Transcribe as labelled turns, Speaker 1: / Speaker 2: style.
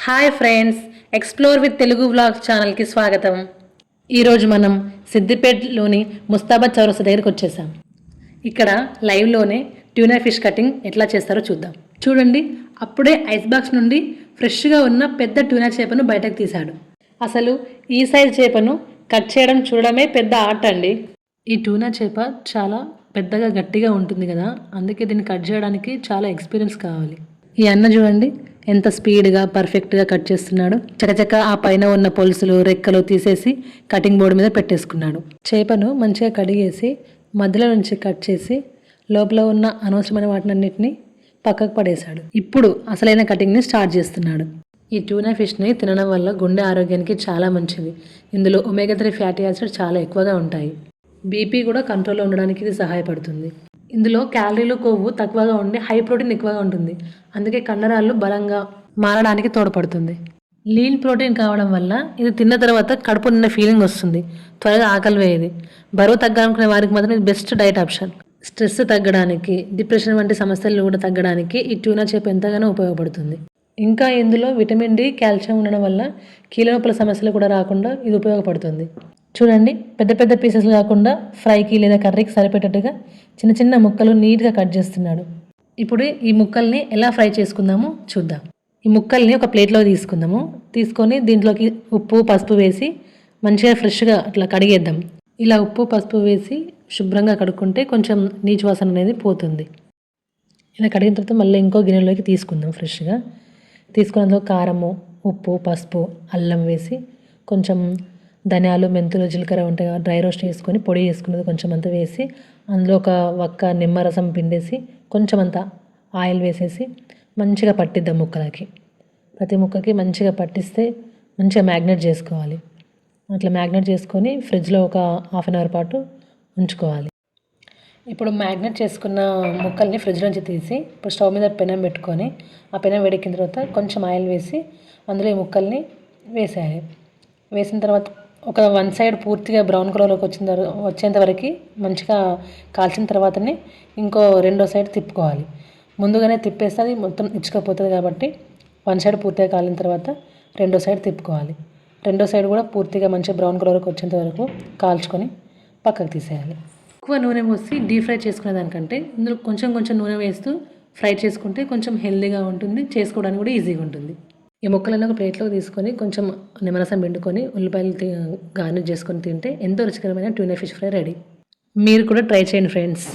Speaker 1: Hi friends, explore with Telugu vlogs ఛానల్కి స్వాగతం. ఈరోజు మనం సిద్దిపేటలోని ముస్తాబాద్ చౌరస్తా దగ్గరికి వచ్చేసాం. ఇక్కడ లైవ్లోనే ట్యూనా ఫిష్ కటింగ్ ఎట్లా చేస్తారో చూద్దాం. చూడండి, అప్పుడే ఐస్ బాక్స్ నుండి ఫ్రెష్గా ఉన్న పెద్ద ట్యూనా చేపను బయటకు తీశాడు. అసలు ఈ సైజ్ చేపను కట్ చేయడం చూడడమే పెద్ద ఆర్ట్ అండి. ఈ ట్యూనా చేప చాలా పెద్దగా గట్టిగా ఉంటుంది కదా, అందుకే దీన్ని కట్ చేయడానికి చాలా ఎక్స్పీరియన్స్ కావాలి. ఈ అన్న చూడండి ఎంత స్పీడ్గా పర్ఫెక్ట్గా కట్ చేస్తున్నాడు. చకచక ఆ పైన ఉన్న పొలుసులు రెక్కలు తీసేసి కటింగ్ బోర్డు మీద పెట్టేసుకున్నాడు. చేపను మంచిగా కడిగేసి మధ్యలో నుంచి కట్ చేసి లోపల ఉన్న అనవసరమైన వాటినన్నిటిని పక్కకు పడేశాడు. ఇప్పుడు అసలైన కటింగ్ని స్టార్ట్ చేస్తున్నాడు. ఈ ట్యూనా ఫిష్ని తినడం వల్ల గుండె ఆరోగ్యానికి చాలా మంచిది. ఇందులో ఒమేగా 3 ఫ్యాటీ యాసిడ్ చాలా ఎక్కువగా ఉంటాయి. బీపీ కూడా కంట్రోల్లో ఉండడానికి ఇది సహాయపడుతుంది. ఇందులో క్యాలరీలు కొవ్వు తక్కువగా ఉండి హై ప్రోటీన్ ఎక్కువగా ఉంటుంది. అందుకే కండరాలు బలంగా మారడానికి తోడ్పడుతుంది. లీన్ ప్రోటీన్ కావడం వల్ల ఇది తిన్న తర్వాత కడుపు నిన్న ఫీలింగ్ వస్తుంది. త్వరగా ఆకలి వేయది. బరువు తగ్గాలనుకునే వారికి మాత్రం ఇది బెస్ట్ డైట్ ఆప్షన్. స్ట్రెస్ తగ్గడానికి, డిప్రెషన్ వంటి సమస్యలు కూడా తగ్గడానికి ఈ ట్యూనా చేప ఎంతగానో ఉపయోగపడుతుంది. ఇంకా ఇందులో విటమిన్ డి, కాల్షియం ఉండడం వల్ల కీళ్ళ నొప్పుల సమస్యలు కూడా రాకుండా ఇది ఉపయోగపడుతుంది. చూడండి, పెద్ద పెద్ద పీసెస్ కాకుండా ఫ్రైకి లేదా కర్రీకి సరిపెట్టేట్టుగా చిన్న చిన్న ముక్కలు నీట్గా కట్ చేస్తున్నాడు. ఇప్పుడు ఈ ముక్కల్ని ఎలా ఫ్రై చేసుకుందామో చూద్దాం. ఈ ముక్కల్ని ఒక ప్లేట్లో తీసుకొని దీంట్లోకి ఉప్పు పసుపు వేసి మంచిగా ఫ్రెష్గా అట్లా కడిగేద్దాం. ఇలా ఉప్పు పసుపు వేసి శుభ్రంగా కడుక్కుంటే కొంచెం నీచు వాసన అనేది పోతుంది. ఇలా కడిగిన తర్వాత మళ్ళీ ఇంకో గిన్నెలోకి తీసుకుందాం. ఫ్రెష్గా తీసుకున్నందులో కారము, ఉప్పు, పసుపు, అల్లం వేసి కొంచెం ధనియాలు, మెంతులు, జీలకర్ర ఉంటాయి డ్రై రోస్ట్ చేసుకొని పొడి చేసుకున్నది కొంచెం అంతా వేసి అందులో ఒక వక్క నిమ్మరసం పిండేసి కొంచెం అంతా ఆయిల్ వేసేసి మంచిగా పట్టిద్దాం ముక్కలకి. ప్రతి ముక్కకి మంచిగా పట్టిస్తే మంచిగా మ్యాగ్నేట్ చేసుకోవాలి. అట్లా మ్యాగ్నేట్ చేసుకొని ఫ్రిడ్జ్లో ఒక హాఫ్ అన్ అవర్ పాటు ఉంచుకోవాలి. ఇప్పుడు మ్యాగ్నేట్ చేసుకున్న ముక్కల్ని ఫ్రిడ్జ్ నుంచి తీసి ఇప్పుడు స్టవ్ మీద పెనం పెట్టుకొని ఆ పెనం వేడెక్కిన తర్వాత కొంచెం ఆయిల్ వేసి అందులో ఈ ముక్కల్ని వేసేయాలి. వేసిన తర్వాత ఒక వన్ సైడ్ పూర్తిగా బ్రౌన్ కలర్లోకి వచ్చేంత వరకు మంచిగా కాల్చిన తర్వాతనే ఇంకో రెండో సైడ్ తిప్పుకోవాలి. ముందుగానే తిప్పేస్తే అది మొత్తం ఇచ్చుకపోతుంది కాబట్టి వన్ సైడ్ పూర్తిగా కాలిన తర్వాత రెండో సైడ్ తిప్పుకోవాలి. రెండో సైడ్ కూడా పూర్తిగా మంచిగా బ్రౌన్ కలర్కి వచ్చేంత వరకు కాల్చుకొని పక్కకు తీసేయాలి. ఎక్కువ నూనె పోసి డీప్ ఫ్రై చేసుకునే దానికంటే ఇందులో కొంచెం కొంచెం నూనె వేస్తూ ఫ్రై చేసుకుంటే కొంచెం హెల్దీగా ఉంటుంది, చేసుకోవడానికి కూడా ఈజీగా ఉంటుంది. ఈ ముక్కలను ఒక ప్లేట్లోకి తీసుకొని కొంచెం నిమ్మరసం పిండుకొని ఉల్లిపాయలు గార్నిష్ చేసుకొని తింటే ఎంతో రుచికరమైన ట్యూనా ఫిష్ ఫ్రై రెడీ. మీరు కూడా ట్రై చేయండి ఫ్రెండ్స్.